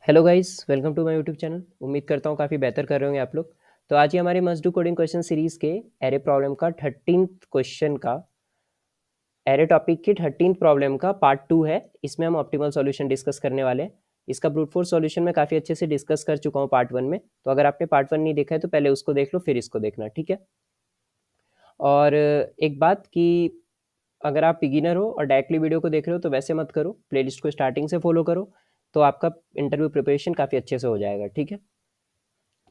Hello guys, welcome to my YouTube channel. उम्मीद करता हूँ काफ़ी बेहतर कर रहे होंगे आप लोग। तो आज ही हमारे must do coding question series के एरे प्रॉब्लम का 13th क्वेश्चन का एरे टॉपिक की 13th प्रॉब्लम का पार्ट 2 है। इसमें हम ऑप्टिमल सॉल्यूशन डिस्कस करने वाले हैं। इसका ब्रूट फोर्स सॉल्यूशन मैं काफ़ी अच्छे से डिस्कस कर चुका हूँ पार्ट 1 में। तो अगर आपने पार्ट 1 नहीं देखा है तो पहले उसको देख लो, फिर इसको देखना, ठीक है। और एक बात कि अगर आप बिगिनर हो और डायरेक्टली वीडियो को देख रहे हो तो वैसे मत करो, प्लेलिस्ट को स्टार्टिंग से फॉलो करो, तो आपका इंटरव्यू प्रिपरेशन काफ़ी अच्छे से हो जाएगा, ठीक है।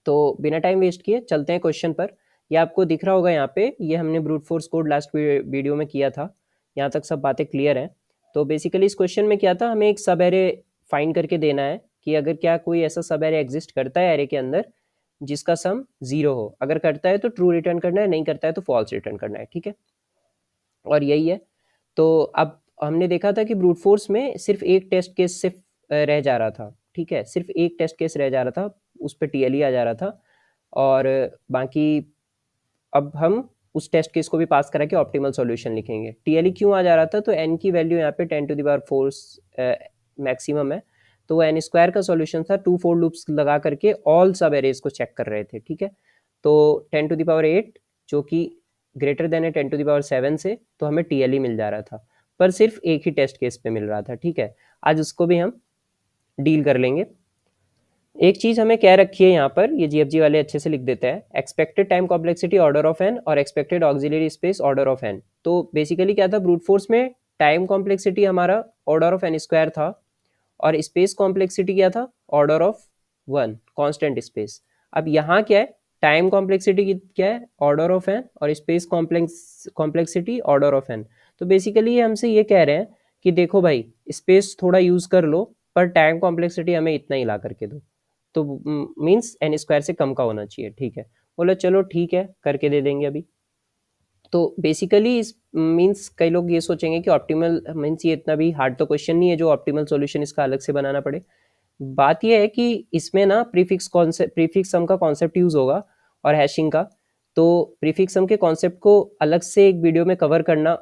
तो बिना टाइम वेस्ट किए चलते हैं क्वेश्चन पर। ये आपको दिख रहा होगा यहाँ पे, ये हमने brute force code last video में किया था। यहाँ तक सब बातें क्लियर हैं। तो बेसिकली इस क्वेश्चन में क्या था, हमें एक सब एरे फाइंड करके देना है कि अगर क्या कोई ऐसा सब एरे एग्जिस्ट करता है एरे के अंदर जिसका सम 0 हो। अगर करता है तो ट्रू रिटर्न करना है, नहीं करता है तो फॉल्स रिटर्न करना है, ठीक है। और यही है। तो अब हमने देखा था कि ब्रूट फोर्स में सिर्फ एक टेस्ट केस से रह जा रहा था, ठीक है। सिर्फ एक टेस्ट केस रह जा रहा था, उस पर टीएलई आ जा रहा था। और बाकी अब हम उस टेस्ट केस को भी पास करा के ऑप्टिमल सॉल्यूशन लिखेंगे। टीएलई क्यों आ जा रहा था, तो एन की वैल्यू यहाँ पे 10⁴ मैक्सिमम है। तो वो एन स्क्वायर का सॉल्यूशन था, 2 फोर लूप्स लगा करके ऑल सब एरेज को चेक कर रहे थे, ठीक है। तो 10⁸ जो कि ग्रेटर देन है 10⁷ से, तो हमें टीएलई मिल जा रहा था, पर सिर्फ एक ही टेस्ट केस पे मिल रहा था, ठीक है। आज उसको भी हम डील कर लेंगे। एक चीज हमें कह रखी है यहाँ पर, ये जीएफजी वाले अच्छे से लिख देते हैं, expected time complexity order of N और expected auxiliary space order of N. तो बेसिकली क्या था, ब्रूट फोर्स में टाइम कॉम्प्लेक्सिटी हमारा ऑर्डर ऑफ एन स्क्वायर था और स्पेस कॉम्प्लेक्सिटी क्या था, ऑर्डर ऑफ 1 कांस्टेंट स्पेस। अब यहाँ क्या है, टाइम कॉम्प्लेक्सिटी क्या है, ऑर्डर ऑफ एन, और space complexity order of N. तो बेसिकली ये हमसे ये कह रहे हैं कि देखो भाई, स्पेस थोड़ा यूज कर लो पर टाइम कॉम्प्लेक्सिटी हमें इतना ही ला करके दो। तो मीन्स एन स्क्वायर से कम का होना चाहिए, ठीक है। बोला चलो ठीक है, करके दे देंगे अभी। तो बेसिकली इस मीन्स कई लोग ये सोचेंगे कि ऑप्टिमल मीन्स ये इतना भी हार्ड तो क्वेश्चन नहीं है जो ऑप्टिमल सॉल्यूशन इसका अलग से बनाना पड़े। बात ये है कि इसमें ना प्रीफिक्स सम का कॉन्सेप्ट यूज होगा और हैशिंग का। तो प्रीफिक्स सम के कॉन्सेप्ट को अलग से एक वीडियो में कवर करना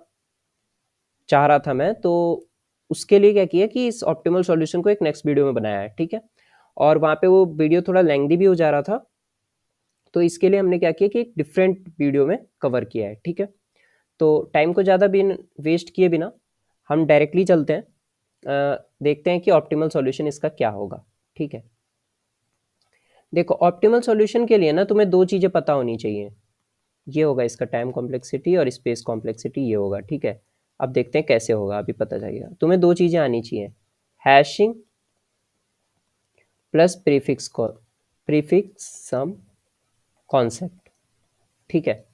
चाह रहा था मैं, तो उसके लिए क्या किया कि इस ऑप्टिमल सॉल्यूशन को एक नेक्स्ट वीडियो में बनाया है, ठीक है। और वहाँ पे वो वीडियो थोड़ा लेंथी भी हो जा रहा था, तो इसके लिए हमने क्या किया कि एक डिफरेंट वीडियो में कवर किया है, ठीक है। तो टाइम को ज़्यादा भी वेस्ट किए बिना हम डायरेक्टली चलते हैं, देखते हैं कि ऑप्टिमल सॉल्यूशन इसका क्या होगा, ठीक है। देखो, ऑप्टिमल सॉल्यूशन के लिए ना तुम्हें दो चीज़ें पता होनी चाहिए। ये होगा इसका टाइम कॉम्प्लेक्सिटी और स्पेस कॉम्प्लेक्सिटी, ये होगा, ठीक है। अब देखते हैं कैसे होगा, अभी पता चलेगा। तुम्हें दो चीज़ें आनी चाहिए, hashing plus prefix sum concept, ठीक है।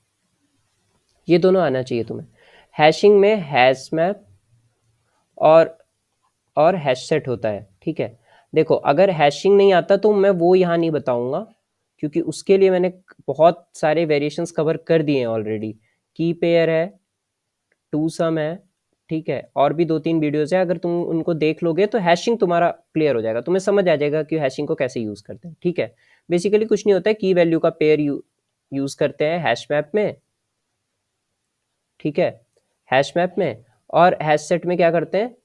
ये दोनों आना चाहिए तुम्हें। हैशिंग में हैश मैप और हैश सेट होता है, ठीक है। देखो, अगर हैशिंग नहीं आता तो मैं वो यहाँ नहीं बताऊंगा, क्योंकि उसके लिए मैंने बहुत सारे वेरिएशंस कवर कर दिए हैं ऑलरेडी। की पेयर है, टू सम है, ठीक है, और भी 2-3 वीडियोस है। अगर तुम उनको देख लोगे तो हैशिंग तुम्हारा क्लियर हो जाएगा, तुम्हें समझ आ जाएगा कि हैशिंग को कैसे यूज करते हैं, ठीक है। बेसिकली कुछ नहीं होता है, की वैल्यू का पेयर यूज करते हैं हैश मैप में, ठीक है, हैश मैप में। और हैश सेट में क्या करते हैं,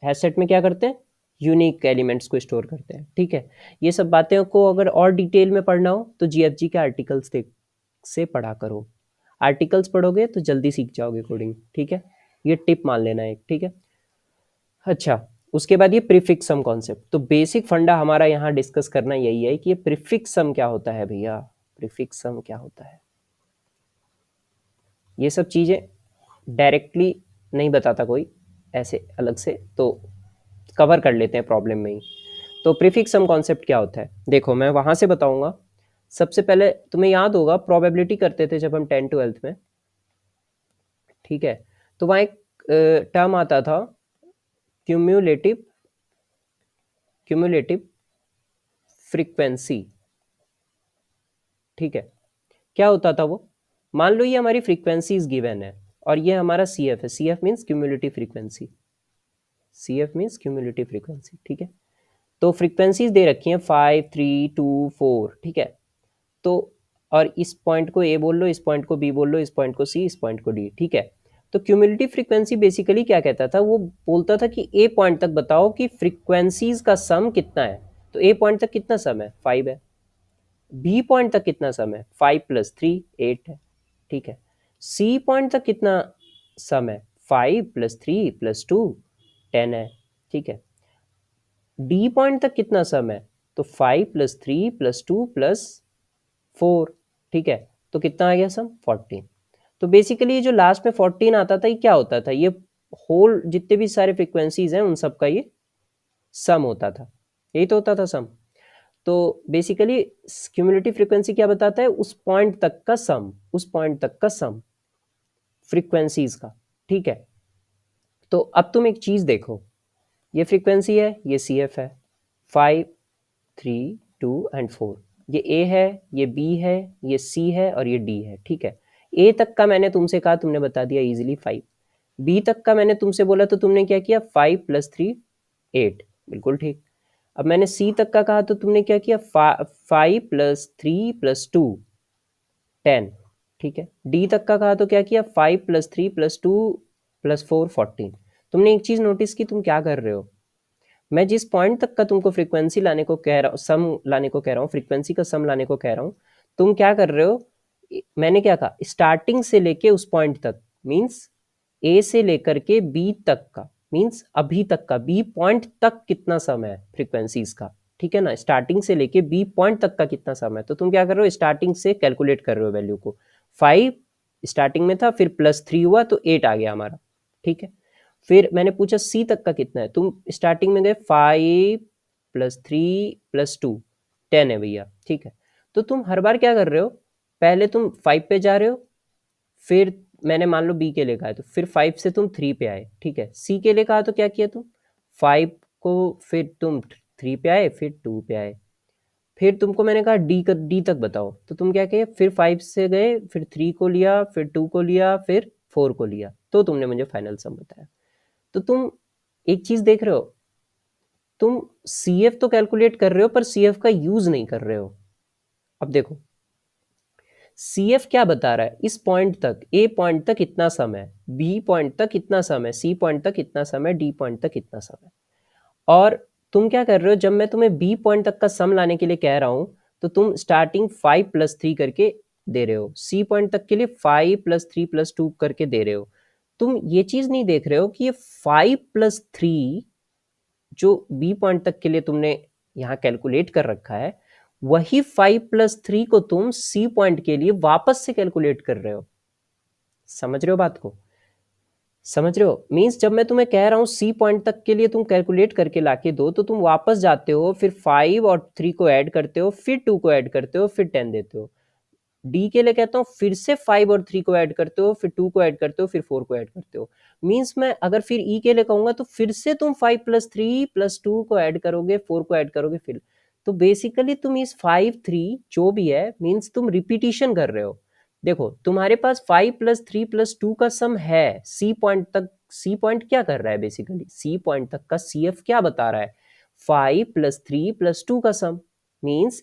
हैश सेट में क्या करते हैं, यूनिक एलिमेंट्स को स्टोर करते हैं, ठीक है। ये सब बातें को अगर और डिटेल में पढ़ना हो तो जीएफजी के आर्टिकल्स से पढ़ा करो। आर्टिकल्स पढ़ोगे तो जल्दी सीख जाओगे कोडिंग, ठीक है। ये टिप मान लेना एक, ठीक है। अच्छा, उसके बाद ये प्रीफिक्स सम कॉन्सेप्ट। तो बेसिक फंडा हमारा यहाँ डिस्कस करना यही है कि ये प्रीफिक्स सम क्या होता है भैया, प्रीफिक्स सम क्या होता है। ये सब चीज़ें डायरेक्टली नहीं बताता कोई ऐसे अलग से, तो कवर कर लेते हैं प्रॉब्लम में ही। तो प्रीफिक्स सम कॉन्सेप्ट क्या होता है, देखो मैं वहाँ से बताऊंगा। सबसे पहले तुम्हें याद होगा प्रोबेबिलिटी करते थे जब हम 10th-12th में, ठीक है। तो वहाँ एक टर्म आता था, क्यूम्यूलेटिव क्यूम्यूलेटिव फ्रीक्वेंसी, ठीक है। क्या होता था वो, मान लो ये हमारी फ्रीक्वेंसीज गिवन है और ये हमारा सी एफ है। C F means cumulative frequency, C F means cumulative frequency, ठीक है। तो फ्रीक्वेंसीज दे रखी हैं 5, 3, 2, 4, ठीक है। तो और इस पॉइंट को ए बोल लो, इस पॉइंट को बी बोल लो, इस पॉइंट को सी, इस पॉइंट को डी, ठीक है। तो क्यूमुलेटिव फ्रीक्वेंसी बेसिकली क्या कहता था, वो बोलता था कि ए पॉइंट तक बताओ कि फ्रीक्वेंसीज का सम कितना है। तो ए पॉइंट तक कितना सम है, 5 है। बी पॉइंट तक कितना सम है, 5 + 3 8 है, ठीक है। सी पॉइंट तक कितना सम है, 5 + 3 + 2 10 है, ठीक है। डी पॉइंट तक कितना सम है, तो 5 + 3 + 2 + 4, ठीक है। तो कितना आ गया सम, 14। तो बेसिकली जो लास्ट में 14 आता था, ये क्या होता था, ये होल जितने भी सारे फ्रीक्वेंसीज हैं उन सब का ये सम होता था, यही तो होता था सम। तो बेसिकली क्यूमुलेटिव फ्रीक्वेंसी क्या बताता है, उस पॉइंट तक का सम, उस पॉइंट तक का सम फ्रीक्वेंसीज का, ठीक है। तो अब तुम एक चीज देखो, ये फ्रीक्वेंसी है, ये सी एफ है, 5 3 2 एंड 4, ये ए है, ये बी है, ये सी है और ये डी है, ठीक है। ए तक का मैंने तुमसे कहा, तुमने बता दिया इजीली 5। बी तक का मैंने तुमसे बोला तो तुमने क्या किया, 5 + 3 8, बिल्कुल ठीक। अब मैंने सी तक का कहा तो तुमने क्या किया, 5 + 3 + 2 10, ठीक है। डी तक का कहा तो क्या किया, 5 + 3 + 2 + 4 14। तुमने एक चीज नोटिस की, तुम क्या कर रहे हो, मैं जिस पॉइंट तक का तुमको फ्रीक्वेंसी लाने को कह रहा हूँ, सम लाने को कह रहा हूँ, फ्रीक्वेंसी का सम लाने को कह रहा हूँ, तुम क्या कर रहे हो, मैंने क्या कहा, स्टार्टिंग से लेके उस पॉइंट तक, मींस ए से लेकर के बी तक का, मींस अभी तक का बी पॉइंट तक कितना सम है फ्रीक्वेंसीज का, ठीक है ना। स्टार्टिंग से लेके बी पॉइंट तक का कितना सम है, तो तुम क्या कर रहे हो, स्टार्टिंग से कैलकुलेट कर रहे हो वैल्यू को। 5 स्टार्टिंग में था, फिर +3 हुआ तो 8 आ गया हमारा, ठीक है। फिर मैंने पूछा सी तक का कितना है, तुम स्टार्टिंग में गए 5 + 3 + 2 10 है भैया, ठीक है। तो तुम हर बार क्या कर रहे हो, पहले तुम 5 पे जा रहे हो, फिर मैंने मान लो बी के लिए कहा है तो फिर 5 से तुम 3 पे आए, ठीक है। सी के लिए कहा तो क्या किया तुम, 5 को फिर तुम 3 पे आए, फिर 2 पे आए, फिर तुमको मैंने कहा डी तक बताओ, तो तुम क्या किए, फिर 5 से गए, फिर 3 को लिया, फिर 2 को लिया, फिर 4 को लिया, तो तुमने मुझे फाइनल सम बताया। तो तुम एक चीज देख रहे हो, तुम सी एफ तो कैलकुलेट कर रहे हो पर सी एफ का यूज नहीं कर रहे हो। अब देखो सी एफ क्या बता रहा है, इस पॉइंट तक, ए पॉइंट तक इतना सम है, बी पॉइंट तक इतना सम है, सी पॉइंट तक इतना सम है, डी पॉइंट तक इतना सम है। और तुम क्या कर रहे हो, जब मैं तुम्हें बी पॉइंट तक का सम लाने के लिए कह रहा हूं, तो तुम स्टार्टिंग 5 + 3 करके दे रहे हो, सी पॉइंट तक के लिए 5 + 3 + 2 करके दे रहे हो। तुम ये चीज नहीं देख रहे हो कि ये 5 + 3 जो बी पॉइंट तक के लिए तुमने यहाँ कैलकुलेट कर रखा है, वही 5 + 3 को तुम सी पॉइंट के लिए वापस से कैलकुलेट कर रहे हो। समझ रहे हो बात को, समझ रहे हो, मीन्स जब मैं तुम्हें कह रहा हूँ सी पॉइंट तक के लिए तुम कैलकुलेट करके लाके दो, तो तुम वापस जाते हो, फिर 5 और 3 को ऐड करते हो, फिर 2 को ऐड करते हो, फिर 10 देते हो। डी के लिए कहता हूँ फिर से 5 और 3 को ऐड करते हो, फिर 2 को ऐड करते हो, फिर 4 को ऐड करते हो। मीन्स मैं अगर फिर ई के लिए कहूंगा तो फिर से तुम 5 + 3 + 2 को ऐड करोगे, 4 को ऐड करोगे, फिर तो बेसिकली तुम इस 5 3 जो भी है, मीन्स तुम रिपीटिशन कर रहे हो। देखो तुम्हारे पास 5 + 3 + 2 का सम है सी पॉइंट तक। सी पॉइंट क्या कर रहा है, बेसिकली सी पॉइंट तक का सी एफ क्या बता रहा है, 5 + 3 + 2 का sum, means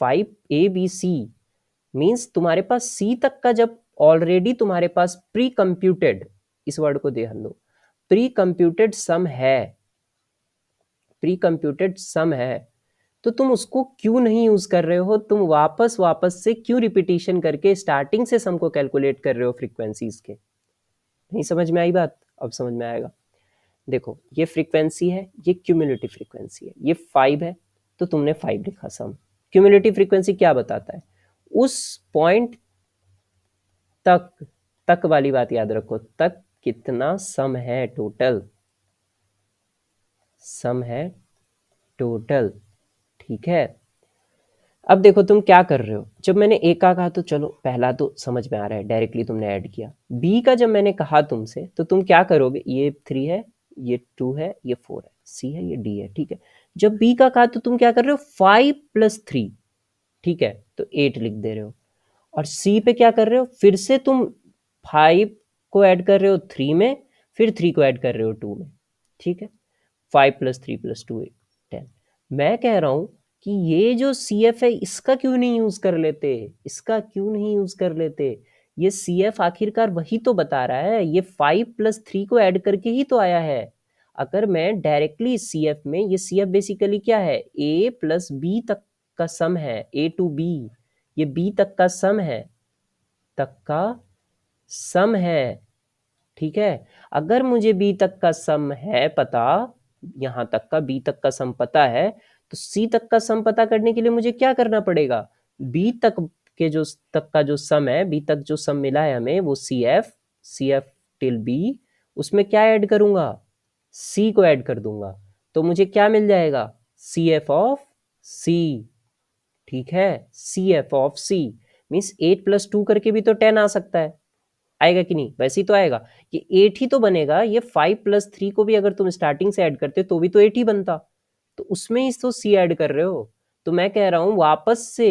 5 A B C, means तुम्हारे पास सी तक का जब ऑलरेडी तुम्हारे पास प्री कंप्यूटेड, इस वर्ड को ध्यान दो, प्री कंप्यूटेड सम है, प्री कंप्यूटेड सम है, तो तुम उसको क्यों नहीं यूज कर रहे हो, तुम वापस वापस से क्यों रिपीटिशन करके स्टार्टिंग से सम को कैलकुलेट कर रहे हो फ्रीक्वेंसीज के। नहीं समझ में आई बात, अब समझ में आएगा। देखो ये फ्रीक्वेंसी है, ये क्यूमुलेटिव फ्रीक्वेंसी है, ये 5 है, तो तुमने 5 लिखा सम। क्यूमुलेटिव फ्रीक्वेंसी क्या बताता है, उस पॉइंट तक, तक वाली बात याद रखो, तक कितना सम है टोटल, सम है टोटल, ठीक है। अब देखो तुम क्या कर रहे हो, जब मैंने ए का कहा तो चलो पहला तो समझ में आ रहा है, डायरेक्टली तुमने ऐड किया। बी का जब मैंने कहा तुमसे तो तुम क्या करोगे, ये 3 है, ये 2 है, ये 4 है, सी है, ये डी है, ठीक है। जब बी का कहा तो तुम क्या कर रहे हो, 5 + 3, ठीक है, तो 8 लिख दे रहे हो। और सी पे क्या कर रहे हो, फिर से तुम 5 को ऐड कर रहे हो 3 में, फिर 3 को ऐड कर रहे हो 2 में, ठीक है। 5 + 3 + 2 10। मैं कह रहा हूं कि ये जो सी एफ है इसका क्यों नहीं यूज कर लेते, इसका क्यों नहीं यूज कर लेते, ये CF आखिरकार वही तो बता रहा है, ये 5 + 3 को ऐड करके ही तो आया है। अगर मैं डायरेक्टली CF में, ये CF बेसिकली क्या है, A + B तक का सम है, A to B, ये B तक का सम है, ठीक है। अगर मुझे B तक का सम है पता, यहाँ तक का B तक का सम पता है, तो C तक का सम पता करने के लिए मुझे क्या करना पड़ेगा, B तक का जो सम है, B तक जो सम मिला है हमें, वो CF till B, उसमें क्या ऐड करूंगा, C को ऐड कर दूंगा, तो मुझे क्या मिल जाएगा, CF of C। ठीक है, CF of C मीन्स 8 + 2 करके भी तो 10 आ सकता है, आएगा कि नहीं, वैसे ही तो आएगा, ये 8 ही तो बनेगा। ये 5 + 3 को भी अगर तुम स्टार्टिंग से ऐड करते तो भी तो 8 ही बनता, तो उसमें ही तो C ऐड कर रहे हो। तो मैं कह रहा हूँ वापस से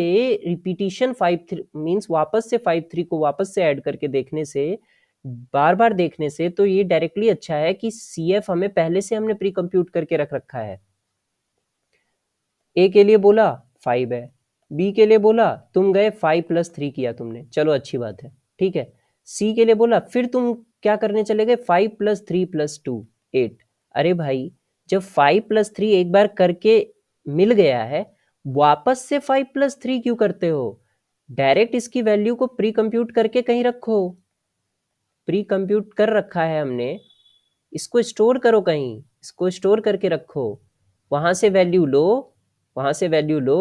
रिपीटिशन 5 मीन्स वापस से 5 3 को वापस से ऐड करके देखने से, बार बार देखने से, तो ये डायरेक्टली अच्छा है कि CF हमें पहले से हमने प्री कंप्यूट करके रख रखा है। A के लिए बोला 5 है, B के लिए बोला तुम गए 5 + 3 किया तुमने, चलो अच्छी बात है, ठीक है। C के लिए बोला, फिर तुम क्या करने चले गए, 5 + 3 + 2 8। अरे भाई, जब 5 + 3 एक बार करके मिल गया है, वापस से 5 + 3 क्यों करते हो, डायरेक्ट इसकी वैल्यू को प्री कंप्यूट करके कहीं रखो, प्री कंप्यूट कर रखा है हमने, इसको स्टोर करो कहीं, इसको स्टोर करके रखो, वहां से वैल्यू लो, वहां से value low,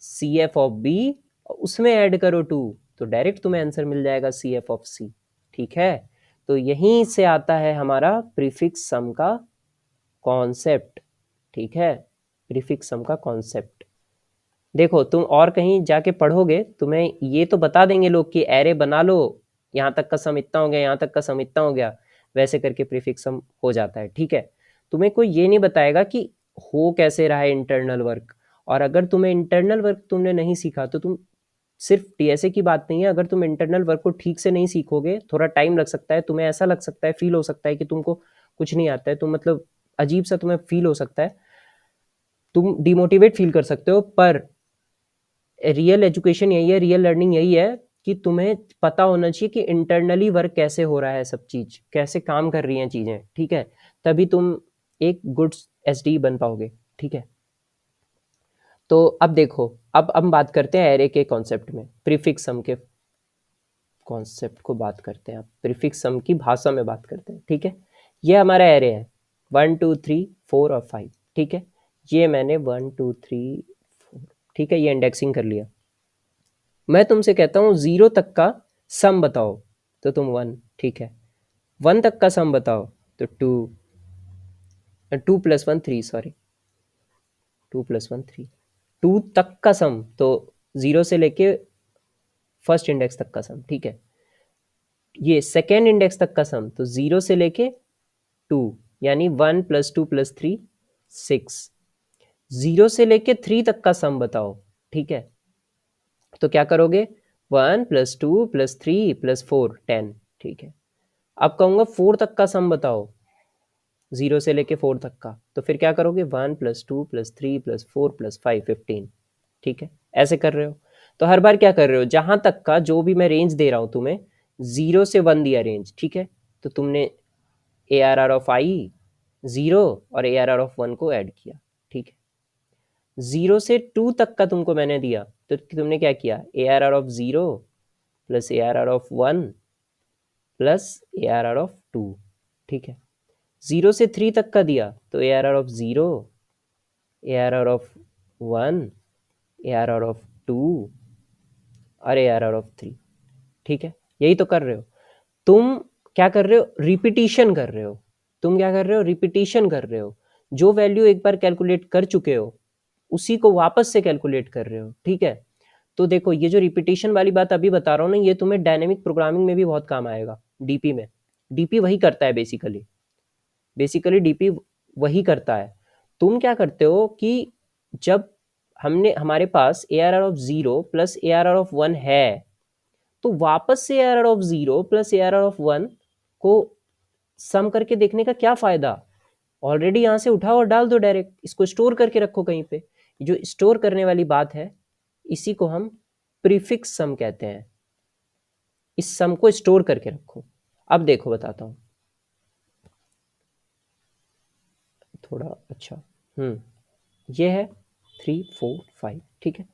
CF of B, उसमें ऐड करो 2, तो डायरेक्ट तुम्हें आंसर मिल जाएगा CF of C। ठीक है, तो यहीं से आता है हमारा प्रीफिक्स सम का कॉन्सेप्ट। ठीक है, प्रीफिक्स सम का कॉन्सेप्ट देखो, तुम और कहीं जाके पढ़ोगे, तुम्हें ये तो बता देंगे लोग कि एरे बना लो, यहाँ तक का सम इतना हो गया, यहाँ तक का सम इतना हो गया, वैसे करके प्रीफिक्स सम हो जाता है। ठीक है, तुम्हें कोई ये नहीं बताएगा कि हो कैसे रहा है इंटरनल वर्क। और अगर तुम्हें इंटरनल वर्क तुमने नहीं सीखा, तो तुम सिर्फ DSA की बात नहीं है, अगर तुम इंटरनल वर्क को ठीक से नहीं सीखोगे, थोड़ा टाइम लग सकता है, तुम्हें ऐसा लग सकता है, फील हो सकता है कि तुमको कुछ नहीं आता है, तुम मतलब अजीब सा तुम्हें फील हो सकता है, तुम डिमोटिवेट फील कर सकते हो, पर रियल एजुकेशन यही है, रियल लर्निंग यही है कि तुम्हें पता होना चाहिए कि इंटरनली वर्क कैसे हो रहा है, सब चीज कैसे काम कर रही हैं चीजें। ठीक है, तभी तुम एक गुड SD बन पाओगे। ठीक है, तो अब देखो, अब हम बात करते हैं एरे के कॉन्सेप्ट में, प्रीफिक्स सम के कॉन्सेप्ट को बात करते हैं, अब प्रीफिक्स सम की भाषा में बात करते हैं। ठीक है, ये हमारा एरे है 1 2 3 4 और 5। ठीक है, ये मैंने 1 2 3 4, ठीक है, ये इंडेक्सिंग कर लिया। मैं तुमसे कहता हूँ 0 तक का सम बताओ, तो तुम 1, ठीक है, 1 तक का सम बताओ, तो 2, 2 + 1 3, सॉरी 2 + 1 3, 2 तक का सम, तो 0 से लेके फर्स्ट इंडेक्स तक का सम। ठीक है, ये सेकेंड इंडेक्स तक का सम, तो 0 से लेके 2, यानी 1 + 2 + 3 6। 0 से लेके 3 तक का सम बताओ। ठीक है, तो क्या करोगे, 1 + 2 + 3 + 4 10। ठीक है, अब कहूँगा 4 तक का सम बताओ, 0 से लेके 4 तक का, तो फिर क्या करोगे, 1 + 2 + 3 + 4 + 5 15। ठीक है, ऐसे कर रहे हो, तो हर बार क्या कर रहे हो, जहां तक का जो भी मैं रेंज दे रहा हूं तुम्हें, 0 से 1 दिया रेंज, ठीक है, तो तुमने ARR of I 0 और ARR of 1 को ऐड किया। ठीक है, 0 से 2 तक का तुमको मैंने दिया, तो तुमने क्या किया, ARR of 0 + ARR of 1 + ARR of 2। ठीक है, 0 से 3 तक का दिया, तो ARR of 0, ARR of 1, ARR of 2 और ARR of 3। ठीक है, यही तो कर रहे हो तुम, क्या कर रहे हो, रिपीटिशन कर रहे हो, तुम क्या कर रहे हो, रिपीटिशन कर रहे हो, जो वैल्यू एक बार कैलकुलेट कर चुके हो उसी को वापस से कैलकुलेट कर रहे हो। ठीक है, तो देखो, ये जो रिपीटिशन वाली बात अभी बता रहा हूँ ना, ये तुम्हें डायनेमिक प्रोग्रामिंग में भी बहुत काम आएगा, DP में। DP वही करता है बेसिकली DP वही करता है। तुम क्या करते हो कि जब हमारे पास ARR of 0 + ARR of 1 है, तो वापस से ARR of 0 + ARR of 1 को सम करके देखने का क्या फायदा, ऑलरेडी यहाँ से उठाओ और डाल दो डायरेक्ट, इसको स्टोर करके रखो कहीं पे। जो स्टोर करने वाली बात है, इसी को हम प्रीफिक्स सम कहते हैं। इस सम को स्टोर करके रखो। अब देखो बताता हूँ थोड़ा। अच्छा ये है 3 4 5, ठीक है।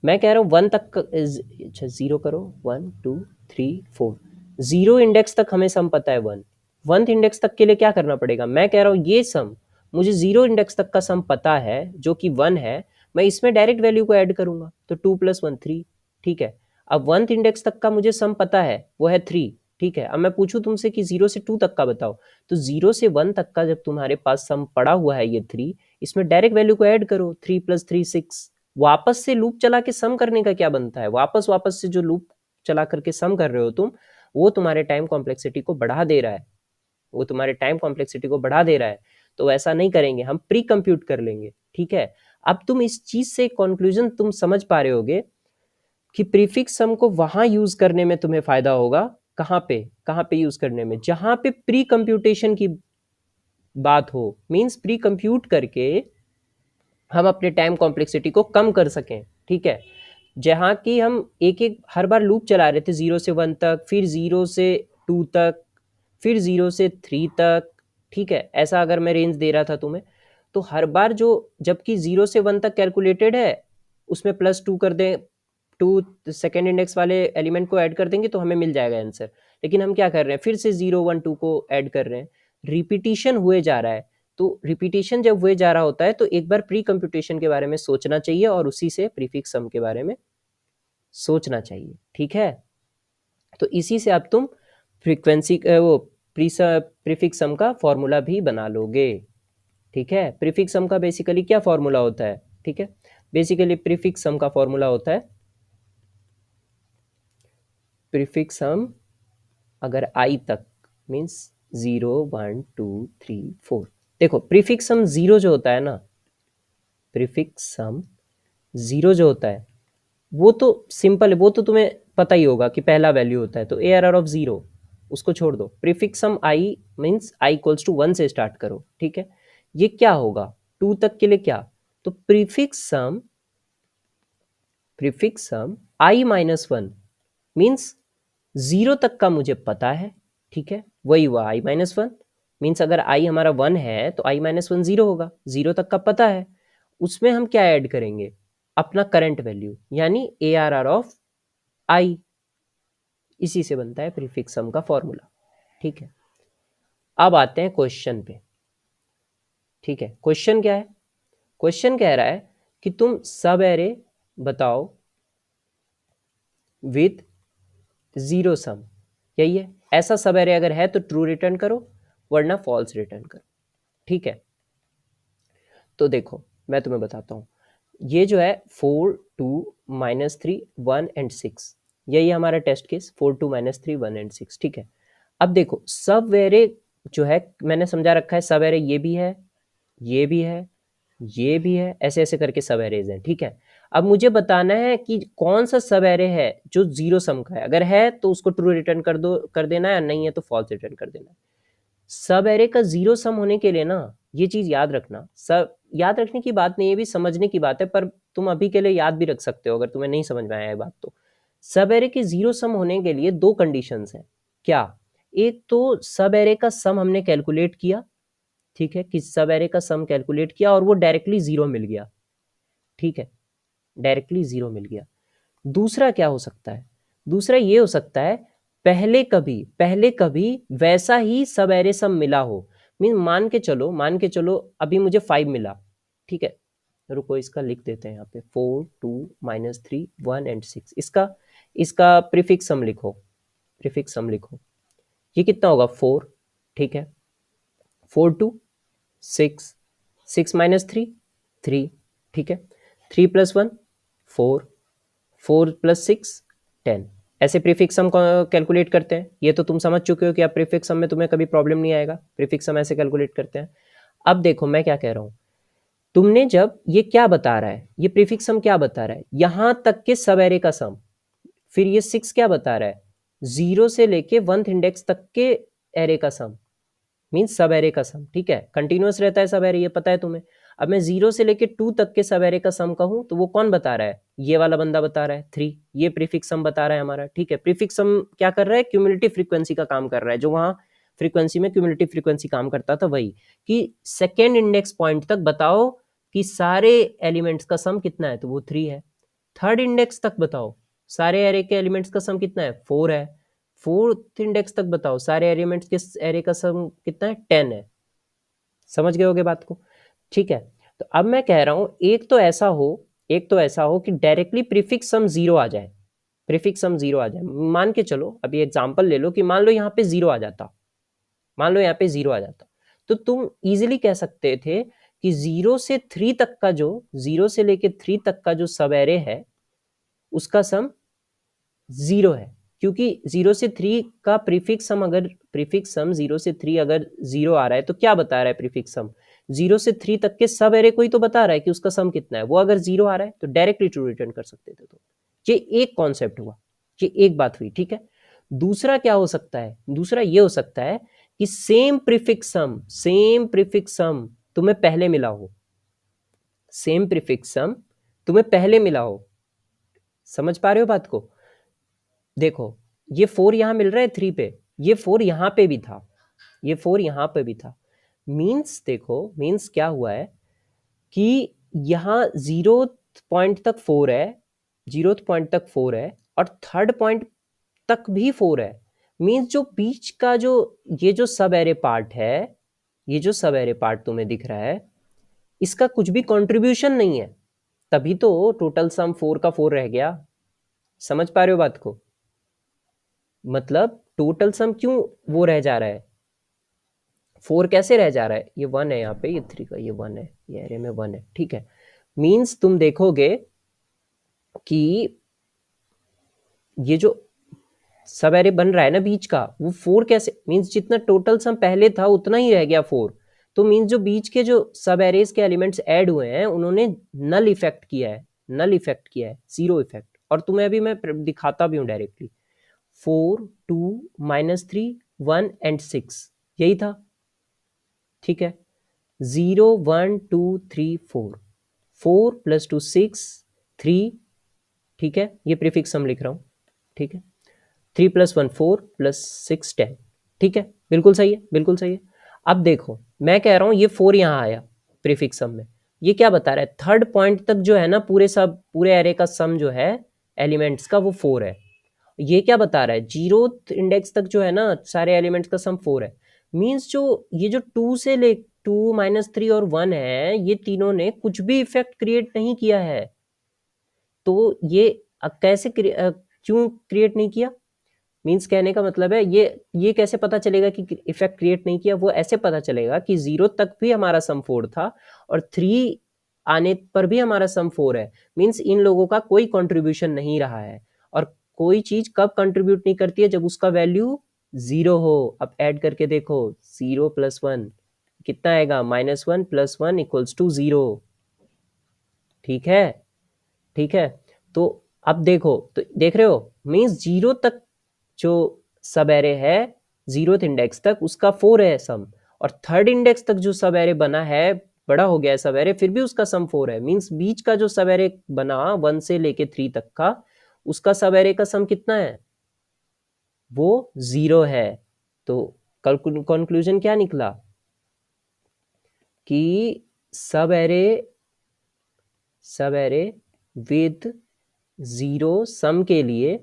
मैं कह रहा हूँ 1 तक अच्छा 0 करो, 1 2 3 4, 0 इंडेक्स तक हमें सम पता है 1। 1th इंडेक्स तक के लिए क्या करना पड़ेगा, मैं कह रहा हूँ ये सम मुझे 0 इंडेक्स तक का सम पता है जो कि 1 है, मैं इसमें डायरेक्ट वैल्यू को ऐड करूंगा तो 2 + 1 3, ठीक है। अब 1th इंडेक्स तक का मुझे सम पता है वो है 3, ठीक है। अब मैं पूछूं तुमसे कि 0 से 2 तक का बताओ, तो 0 से 1 तक का जब तुम्हारे पास सम पड़ा हुआ है ये 3, इसमें डायरेक्ट वैल्यू को ऐड करो, 3 + 3 6। वापस से लूप चला के सम करने का क्या बनता है, वापस वापस से जो लूप चला करके सम कर रहे हो तुम, वो तुम्हारे टाइम कॉम्प्लेक्सिटी को बढ़ा दे रहा है, वो तुम्हारे टाइम कॉम्प्लेक्सिटी को बढ़ा दे रहा है। तो ऐसा नहीं करेंगे, हम प्री कंप्यूट कर लेंगे, ठीक है। अब तुम इस चीज से कंक्लूजन तुम समझ पा रहे होगे कि प्रीफिक्स सम को वहां यूज करने में तुम्हें फायदा होगा, कहां पे यूज करने में, जहां पे प्री कंप्यूटेशन की बात हो, मींस प्री कंप्यूट करके हम अपने टाइम कॉम्प्लेक्सिटी को कम कर सकें, ठीक है। जहाँ की हम एक एक हर बार लूप चला रहे थे 0 से 1 तक, फिर 0 से 2 तक, फिर 0 से 3 तक, ठीक है। ऐसा अगर मैं रेंज दे रहा था तुम्हें, तो हर बार जो, जबकि 0 से 1 तक कैलकुलेटेड है, उसमें +2 कर दें, 2 सेकेंड इंडेक्स वाले एलिमेंट को ऐड कर देंगे तो हमें मिल जाएगा आंसर। लेकिन हम क्या कर रहे हैं, फिर से 0 1 2 को ऐड कर रहे हैं, रिपीटिशन हुए जा रहा है। तो रिपीटिशन जब हुए जा रहा होता है तो एक बार प्री कंप्यूटेशन के बारे में सोचना चाहिए और उसी से प्रीफिक्स सम के बारे में सोचना चाहिए, ठीक है। तो इसी से अब तुम फ्रीक्वेंसी वो प्रीफिक्स सम का फॉर्मूला भी बना लोगे, ठीक है। प्रीफिक्स सम का बेसिकली क्या फॉर्मूला होता है, ठीक है। बेसिकली प्रीफिक्स सम का फॉर्मूला होता है, प्रीफिक्स सम अगर आई तक मीन्स 0 1 2 3 4, देखो प्रीफिक्स सम 0 जो होता है ना, प्रीफिक्स सम 0 जो होता है वो तो सिंपल है, वो तो तुम्हें पता ही होगा कि पहला वैल्यू होता है, तो ARR उसको छोड़ दो। Prefix sum i means i equals to 1 से स्टार्ट करो, ठीक है। ये क्या होगा 2 तक के लिए क्या, तो प्रीफिक्स सम आई -1 मीन्स 0 तक का मुझे पता है, ठीक है। वही हुआ आई -1 मीन्स अगर आई हमारा 1 है तो आई -1 0 होगा, 0 तक का पता है। उसमें हम क्या ऐड करेंगे, अपना करंट वैल्यू यानी ARR ऑफ आई, इसी से बनता है प्रीफिक्स सम का फॉर्मूला, ठीक है। अब आते हैं क्वेश्चन पे, ठीक है। क्वेश्चन क्या है, क्वेश्चन कह रहा है कि तुम सब एरे बताओ विद 0 सम, यही है। ऐसा सब एरे अगर है तो ट्रू रिटर्न करो, वरना फॉल्स रिटर्न करो, ठीक है। तो देखो मैं तुम्हें बताता हूँ, ये जो है 4 2 -3 1 एंड 6, यही हमारा टेस्ट केस 4 2 -3 1 एंड 6, ठीक है। अब देखो सब एरे जो है मैंने समझा रखा है, सब एरे ये भी है, ये भी है, ये भी है, ऐसे ऐसे करके सब एरेज हैं, ठीक है। अब मुझे बताना है कि कौन सा सब एरे है जो 0 सम का है, अगर है तो उसको ट्रू रिटर्न कर देना है, नहीं है तो फॉल्स रिटर्न कर देना है। सब एरे का 0 सम होने के लिए ना, ये चीज याद रखना, सब याद रखने की बात नहीं, ये भी समझने की बात है, पर तुम अभी के लिए याद भी रख सकते हो अगर तुम्हें नहीं समझ में आया है बात तो। सब एरे के 0 सम होने के लिए 2 कंडीशंस हैं, क्या, एक तो सब एरे का सम हमने कैलकुलेट किया, ठीक है, कि सब एरे का सम कैलकुलेट किया और वो डायरेक्टली 0 मिल गया, ठीक है, डायरेक्टली 0 मिल गया। दूसरा क्या हो सकता है, दूसरा ये हो सकता है पहले कभी वैसा ही सब एरे सम मिला हो, मीन मान के चलो अभी मुझे 5 मिला, ठीक है। रुको इसका लिख देते हैं यहाँ पे 4 2 -3 1 एंड 6, इसका इसका प्रीफिक्स सम लिखो, ये कितना होगा 4, ठीक है। 4 2 6 6 -3 3, ठीक है। 3 + 1 4 4 + 6 10, ऐसे प्रीफिक्स सम कैलकुलेट करते हैं। ये तो तुम समझ चुके हो कि अब प्रीफिक्स सम में तुम्हें कभी प्रॉब्लम नहीं आएगा, प्रीफिक्स सम ऐसे कैलकुलेट करते हैं। अब देखो मैं क्या कह रहा हूँ, तुमने जब ये क्या बता रहा है, ये प्रीफिक्स सम क्या बता रहा है, यहां तक के सब एरे का सम, फिर ये 6 क्या बता रहा है, 0 से लेके 1th इंडेक्स तक के एरे का सम, मीन्स सब एरे का सम, ठीक है। कंटिन्यूअस रहता है सब एरे, ये पता है तुम्हें। अब मैं 0 से लेके 2 तक के सब एरे का सम कहूँ तो वो कौन बता रहा है? ये वाला बंदा बता रहा है 3, ये प्रीफिक्स सम बता रहा है हमारा, ठीक है। प्रीफिक्स सम क्या कर रहा है? क्यूमुलेटिव फ्रीक्वेंसी का काम कर रहा है, जो वहाँ फ्रीक्वेंसी में क्यूमुलेटिव फ्रीक्वेंसी काम करता था वही, कि सेकेंड इंडेक्स पॉइंट तक बताओ कि सारे एलिमेंट्स का सम कितना है, तो वो 3 है। थर्ड इंडेक्स तक बताओ सारे एरे के एलिमेंट्स का सम कितना है, 4 है। फोर्थ इंडेक्स तक बताओ सारे एलिमेंट्स के एरे का सम कितना है, 10 है। समझ गए होगे बात को, ठीक है। तो अब मैं कह रहा हूं एक तो ऐसा हो कि डायरेक्टली प्रीफिक्स सम 0 आ जाए, प्रीफिक्स सम 0 आ जाए। मान के चलो, अभी एग्जांपल ले लो कि मान लो यहाँ पे 0 आ जाता, मान लो यहाँ पे 0 आ जाता, तो तुम इजीली कह सकते थे कि 0 से 3 तक का जो 0 से लेके 3 तक का जो सब एरे है उसका सम 0 है, क्योंकि 0 से 3 का प्रीफिक्स सम, अगर प्रीफिक्स सम 0 से 3 अगर 0 आ रहा है तो क्या बता रहा है प्रीफिक्स सम? 0 से 3 तक के सब एरे को ही तो बता रहा है कि उसका सम कितना है। वो अगर 0 आ रहा है तो डायरेक्टली ट्रू रिटर्न कर सकते थे। तो ये एक कॉन्सेप्ट हुआ, ये एक बात हुई, ठीक है। दूसरा क्या हो सकता है? दूसरा ये हो सकता है कि सेम प्रीफिक्स सम तुम्हें पहले मिला हो, सेम प्रीफिक्स सम तुम्हें पहले मिला हो। समझ पा रहे हो बात को? देखो, ये 4 यहां मिल रहा है 3 पे, ये 4 यहां पे भी था, ये 4 यहां पे भी था। मीन्स देखो, मीन्स क्या हुआ है कि यहां 0th पॉइंट तक 4 है, 0th पॉइंट तक 4 है और थर्ड पॉइंट तक भी 4 है। मीन्स जो बीच का जो ये जो सब एरे पार्ट है, ये जो सब एरे पार्ट तुम्हें दिख रहा है, इसका कुछ भी कंट्रीब्यूशन नहीं है, तभी तो टोटल सम 4 का 4 रह गया। समझ पा रहे हो बात को? मतलब टोटल सम क्यों वो रह जा रहा है, 4 कैसे रह जा रहा है? ये 1 है यहाँ पे, ये 3 का, ये 1 है, ये एरे में 1 है, ठीक है। मीन्स तुम देखोगे कि ये जो सब एरे बन रहा है ना बीच का, वो 4 कैसे, मीन्स जितना टोटल सम पहले था उतना ही रह गया 4। तो मीन्स जो बीच के जो सब एरेज के एलिमेंट्स ऐड हुए हैं उन्होंने नल इफेक्ट किया है, नल इफेक्ट किया है, जीरो इफेक्ट। और तुम्हें अभी मैं दिखाता भी हूँ डायरेक्टली। 4 2 -3 1 एंड 6 यही था, ठीक है। 0 1 2 3 4, 4 + 2 6 3, ठीक है। ये प्रीफिक्स सम लिख रहा हूँ, ठीक है। 3 + 1 4 + 6 10, ठीक है। बिल्कुल सही है, बिल्कुल सही है। अब देखो, मैं कह रहा हूँ ये 4 यहाँ आया प्रीफिक्स सम में, ये क्या बता रहा है? थर्ड पॉइंट तक जो है ना पूरे एरे का सम जो है एलिमेंट्स का, वो 4 है। ये क्या बता रहा है? 0th इंडेक्स तक जो है ना सारे एलिमेंट्स का सम 4 है। मीन्स जो ये जो 2 से ले 2 -3 और 1 है, ये तीनों ने कुछ भी इफेक्ट क्रिएट नहीं किया है। तो ये कैसे क्यों क्रिएट नहीं किया? मीन्स कहने का मतलब है ये कैसे पता चलेगा कि इफेक्ट क्रिएट नहीं किया? वो ऐसे पता चलेगा कि 0 तक भी हमारा सम 4 था और 3 आने पर भी हमारा सम 4 है। मीन्स इन लोगों का कोई कंट्रीब्यूशन नहीं रहा है। और कोई चीज कब कंट्रीब्यूट नहीं करती है? जब उसका वैल्यू 0 हो। अब ऐड करके देखो, 0 + 1 कितना आएगा? -1 + 1 = 0, ठीक है, ठीक है। तो अब देखो, तो देख रहे हो, मीन्स 0 तक जो सब एरे है 0th इंडेक्स तक उसका 4 है सम, और थर्ड इंडेक्स तक जो सब एरे बना है, बड़ा हो गया है सब एरे, फिर भी उसका सम 4 है। मीन्स बीच का जो सब एरे बना 1 से लेके 3 तक का, उसका सब एरे का सम कितना है? वो 0 है। तो कंक्लूजन क्या निकला कि सब एरे विद जीरो सम के लिए,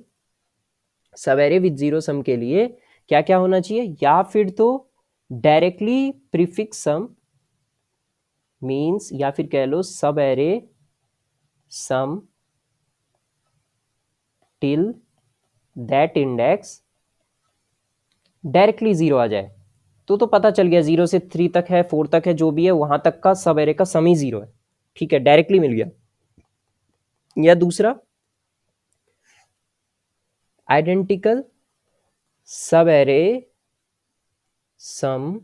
सब एरे विद जीरो सम के लिए क्या क्या होना चाहिए? या फिर तो डायरेक्टली प्रीफिक्स सम, मीन्स या फिर कह लो sub array sum till that index directly 0 आ जाए। तो पता चल गया 0 से 3 तक है, 4 तक है, जो भी है वहां तक का सब एरे का सम ही 0 है, ठीक है, डायरेक्टली मिल गया। या दूसरा, आइडेंटिकल सब एरे सम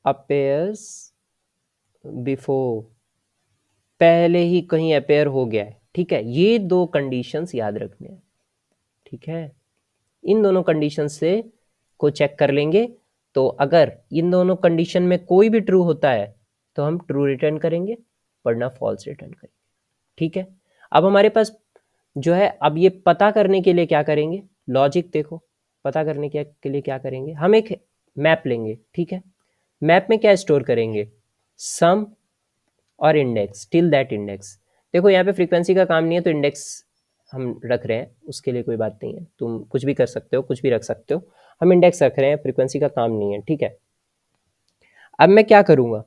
अपेयर्स बिफोर, पहले ही कहीं अपेयर हो गया है, ठीक है। ये दो कंडीशंस याद रखने हैं, ठीक है। इन दोनों कंडीशन से को चेक कर लेंगे तो अगर इन दोनों कंडीशन में कोई भी ट्रू होता है तो हम ट्रू रिटर्न करेंगे, वरना फॉल्स रिटर्न करेंगे। ठीक है, अब हमारे पास जो है, अब ये पता करने के लिए क्या करेंगे, लॉजिक देखो, पता करने के लिए क्या करेंगे, हम एक मैप लेंगे। ठीक है, मैप में क्या स्टोर करेंगे, सम और इंडेक्स टिल दैट इंडेक्स। देखो यहाँ पे फ्रीक्वेंसी का काम नहीं है तो इंडेक्स हम रख रहे हैं, उसके लिए कोई बात नहीं है, तुम कुछ भी कर सकते हो, कुछ भी रख सकते हो, हम इंडेक्स रख रहे हैं, फ्रीक्वेंसी का काम नहीं है। ठीक है, अब मैं क्या करूँगा,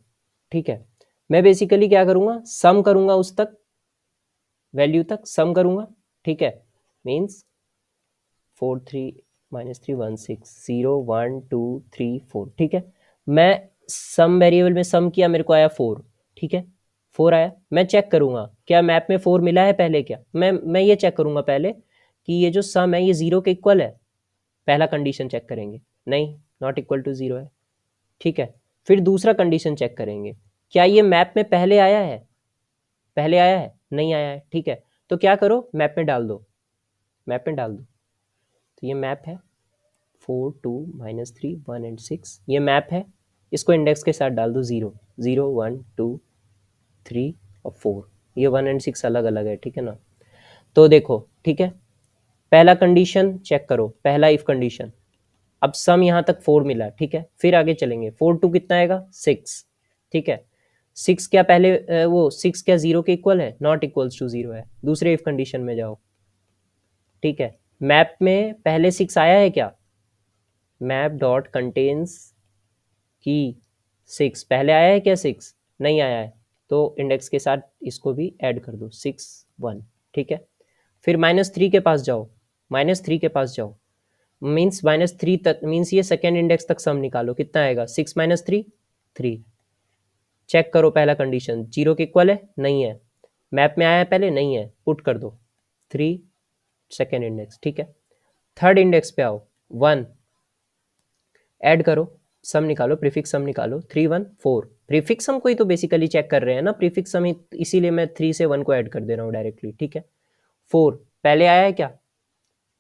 ठीक है, मैं बेसिकली क्या करूँगा, सम करूँगा, उस तक वैल्यू तक सम करूँगा। ठीक है, मीन्स 4 3 - 3 1 6 0 1 2 3 4। ठीक है, मैं सम वेरिएबल में सम किया, मेरे को आया 4। ठीक है, 4 आया, मैं चेक करूँगा क्या मैप में 4 मिला है पहले, क्या मैं ये चेक करूँगा पहले कि ये जो सम है ये 0 के इक्वल है, पहला कंडीशन चेक करेंगे, नहीं, नॉट इक्वल टू 0 है। ठीक है, फिर दूसरा कंडीशन चेक करेंगे, क्या ये मैप में पहले आया है, पहले आया है, नहीं आया है। ठीक है, तो क्या करो, मैप में डाल दो, मैप में डाल दो। तो ये मैप है 4 2 -3 1 एंड 6, ये मैप है, इसको इंडेक्स के साथ डाल दो, 0 0 1 2 3 और 4, ये 1 एंड 6 अलग अलग है। ठीक है ना, तो देखो, ठीक है, पहला कंडीशन चेक करो, पहला इफ कंडीशन, अब सम यहाँ तक 4 मिला। ठीक है, फिर आगे चलेंगे, 4 2 कितना आएगा, 6। ठीक है, 6 क्या पहले वो 6 क्या 0 के इक्वल है, नॉट इक्वल्स टू 0 है, दूसरे इफ कंडीशन में जाओ। ठीक है, मैप में पहले 6 आया है क्या, मैप डॉट कंटेन्स की 6 पहले आया है क्या, 6 नहीं आया है, तो इंडेक्स के साथ इसको भी ऐड कर दो, 6 1। ठीक है, फिर -3 के पास जाओ, -3 के पास जाओ, मीन्स -3 तक, मीन्स ये सेकेंड इंडेक्स तक सम निकालो, कितना आएगा, 6 -3 3। चेक करो पहला कंडीशन 0 के इक्वल है, नहीं है, मैप में आया है पहले, नहीं है, पुट कर दो 3 सेकेंड इंडेक्स। ठीक है, थर्ड इंडेक्स पे आओ, 1 ऐड करो, सम निकालो, प्रीफिक्स सम निकालो, 3 1 4, प्रीफिक्स सम को ही तो बेसिकली चेक कर रहे हैं ना, प्रीफिक्स सम ही, इसीलिए मैं 3 से 1 को ऐड कर दे रहा हूँ डायरेक्टली। ठीक है, 4 पहले आया है क्या,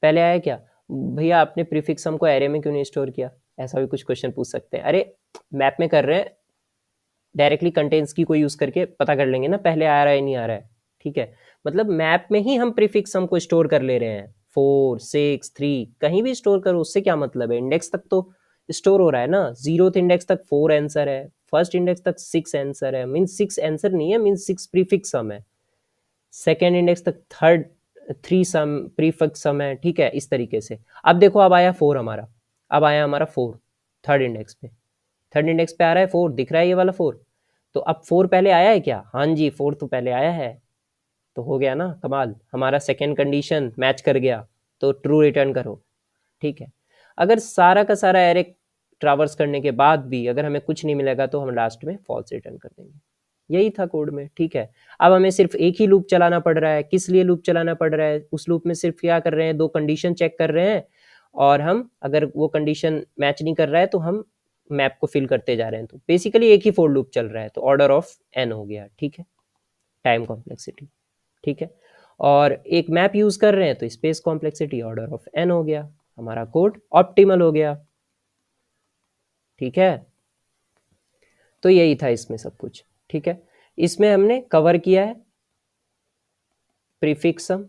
पहले आया क्या, भैया आपने प्रीफिक्स सम को एरे में क्यों नहीं स्टोर किया, ऐसा भी कुछ क्वेश्चन पूछ सकते हैं। अरे मैप में कर रहे हैं, डायरेक्टली कंटेंट्स की कोई यूज करके पता कर लेंगे ना, पहले आ रहा है नहीं आ रहा है। ठीक है, मतलब मैप में ही हम प्रीफिक्स सम को स्टोर कर ले रहे हैं, 4 6 3 कहीं भी स्टोर करो, उससे क्या मतलब है, इंडेक्स तक तो स्टोर हो रहा है ना, 0th इंडेक्स तक 4 आंसर है, फर्स्ट इंडेक्स तक 6 आंसर है, मीन्स 6 आंसर नहीं है, मीन्स 6 प्रीफिक्स सम है, सेकेंड इंडेक्स तक थर्ड 3 सम प्रीफिक्स सम है। ठीक है, इस तरीके से। अब देखो, अब आया 4 हमारा, अब आया हमारा 4 थर्ड इंडेक्स पे, थर्ड इंडेक्स पे आ रहा है 4, दिख रहा है ये वाला 4, तो अब 4 पहले आया है क्या, हाँ जी 4 तो पहले आया है, तो हो गया ना कमाल, हमारा सेकेंड कंडीशन मैच कर गया, तो ट्रू रिटर्न करो। ठीक है, अगर सारा का सारा एरे ट्रावर्स करने के बाद भी अगर हमें कुछ नहीं मिलेगा तो हम लास्ट में फॉल्स रिटर्न कर देंगे, यही था कोड में। ठीक है, अब हमें सिर्फ एक ही लूप चलाना पड़ रहा है, किस लिए लूप चलाना पड़ रहा है, उस लूप में सिर्फ क्या कर रहे हैं, दो कंडीशन चेक कर रहे हैं, और हम अगर वो कंडीशन मैच नहीं कर रहा है तो हम मैप को फिल करते जा रहे हैं, तो बेसिकली एक ही फोर लूप चल रहा है, तो ऑर्डर ऑफ एन हो गया। ठीक है, टाइम कॉम्प्लेक्सिटी। ठीक है, और एक मैप यूज कर रहे हैं तो space complexity order of n हो गया, हमारा कोड ऑप्टिमल हो गया। ठीक है, तो यही था इसमें सब कुछ। ठीक है, इसमें हमने कवर किया है prefix sum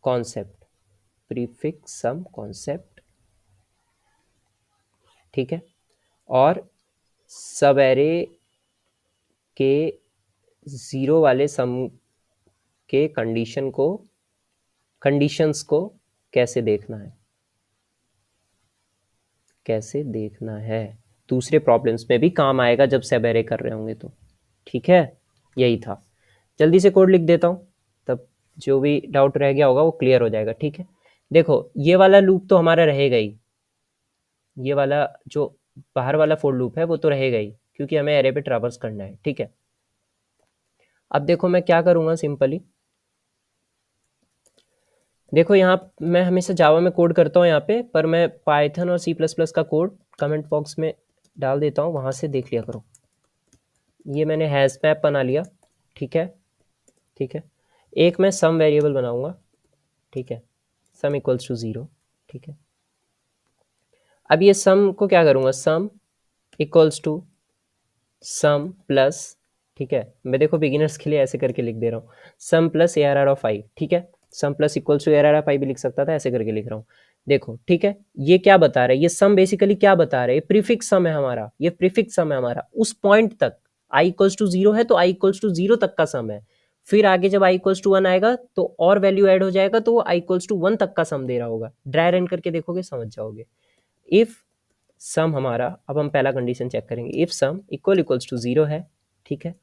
concept, prefix sum concept, ठीक है, और सब एरे के जीरो वाले सम के कंडीशंस को कैसे देखना है, कैसे देखना है, दूसरे प्रॉब्लम्स में भी काम आएगा जब सब एरे कर रहे होंगे तो। ठीक है, यही था, जल्दी से कोड लिख देता हूँ, तब जो भी डाउट रह गया होगा वो क्लियर हो जाएगा। ठीक है, देखो ये वाला लूप तो हमारा रहेगा ही, ये वाला जो बाहर वाला फोर लूप है वो तो रहेगा ही, क्योंकि हमें एरे पे ट्रैवर्स करना है। ठीक है, अब देखो मैं क्या करूँगा सिंपली, देखो यहाँ मैं हमेशा जावा में कोड करता हूँ यहाँ पे, पर मैं पाइथन और सी प्लस प्लस का कोड कमेंट बॉक्स में डाल देता हूँ, वहाँ से देख लिया करो। ये मैंने हैश मैप बना लिया। ठीक है, ठीक है, एक मैं सम वेरिएबल बनाऊँगा। ठीक है, सम इक्वल्स टू 0। ठीक है, अब ये सम को क्या करूँगा, sum equals to sum plus, ठीक है, मैं देखो बिगिनर्स के लिए ऐसे करके लिख दे रहा हूँ, sum plus A R R of I, ठीक है, sum plus equals to A R R of I भी लिख सकता था, ऐसे करके लिख रहा हूँ। देखो ठीक है, ये क्या बता रहा है, ये सम बेसिकली क्या बता रहा है, ये प्रीफिक्स सम है हमारा, ये प्रीफिक्स सम है हमारा उस पॉइंट तक, आई इक्वल्स टू जीरो है तो आई इक्वल्स टू जीरो तक का सम है, फिर आगे जब आई इक्वल्स टू वन आएगा तो और वैल्यू ऐड हो जाएगा तो वो आई इक्वल्स टू वन तक का सम दे रहा होगा, ड्राई रन करके देखोगे समझ जाओगे। इफ सम हमारा, अब हम पहला कंडीशन चेक करेंगे, if sum equals to zero है, ठीक है,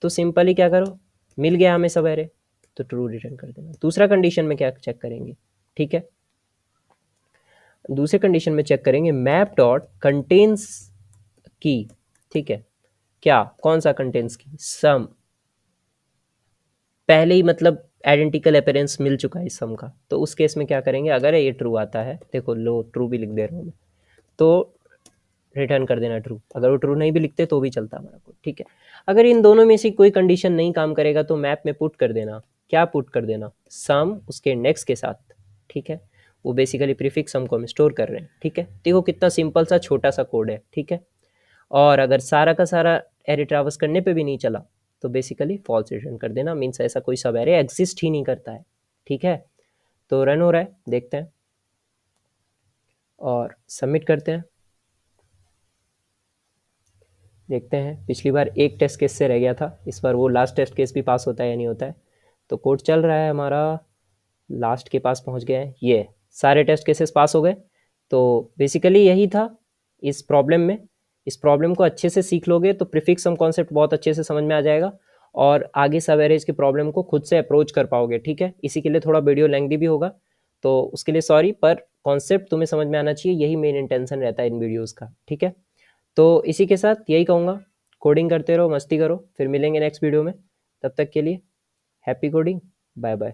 तो सिंपली क्या करो, मिल गया हमें सब एरे, तो ट्रू रिटर्न कर देना। दूसरा कंडीशन में क्या चेक करेंगे, ठीक है, दूसरे कंडीशन में चेक करेंगे मैप डॉट कंटेन्स की, ठीक है, क्या कौन सा कंटेन्स की, सम, पहले ही मतलब आइडेंटिकल अपेरेंस मिल चुका है इस सम का, तो उस केस में क्या करेंगे, अगर ये ट्रू आता है, देखो लो ट्रू भी लिख दे रहा हूँ मैं, तो रिटर्न कर देना ट्रू, अगर वो ट्रू नहीं भी लिखते तो भी चलता हमारा कोड, ठीक है। अगर इन दोनों में से कोई कंडीशन नहीं काम करेगा तो मैप में पुट कर देना, क्या पुट कर देना, सम उसके इंडेक्स के साथ, ठीक है, वो बेसिकली प्रीफिक्स सम को हम स्टोर कर रहे हैं, ठीक है। देखो कितना सिंपल सा छोटा सा कोड है, ठीक है। और अगर सारा का सारा एरे ट्रावर्स करने पे भी नहीं चला तो बेसिकली फॉल्स रिटर्न कर देना, मीन्स ऐसा कोई सब एरे एग्जिस्ट ही नहीं करता है, ठीक है। तो रन हो रहा है, देखते हैं और सबमिट करते हैं, देखते हैं। पिछली बार एक टेस्ट केस से रह गया था, इस बार वो लास्ट टेस्ट केस भी पास होता है या नहीं होता है। तो कोड चल रहा है हमारा, लास्ट के पास पहुंच गए हैं, ये सारे टेस्ट केसेस पास हो गए। तो बेसिकली यही था इस प्रॉब्लम में, इस प्रॉब्लम को अच्छे से सीख लोगे तो प्रीफिक्स सम कॉन्सेप्ट बहुत अच्छे से समझ में आ जाएगा और आगे सब एरेज के प्रॉब्लम को खुद से अप्रोच कर पाओगे, ठीक है। इसी के लिए थोड़ा वीडियो लेंथी भी होगा तो उसके लिए सॉरी, पर कॉन्सेप्ट तुम्हें समझ में आना चाहिए, यही मेन इंटेंशन रहता है इन वीडियोज़ का, ठीक है। तो इसी के साथ यही कहूँगा, कोडिंग करते रहो, मस्ती करो, फिर मिलेंगे नेक्स्ट वीडियो में, तब तक के लिए हैप्पी कोडिंग, बाय बाय।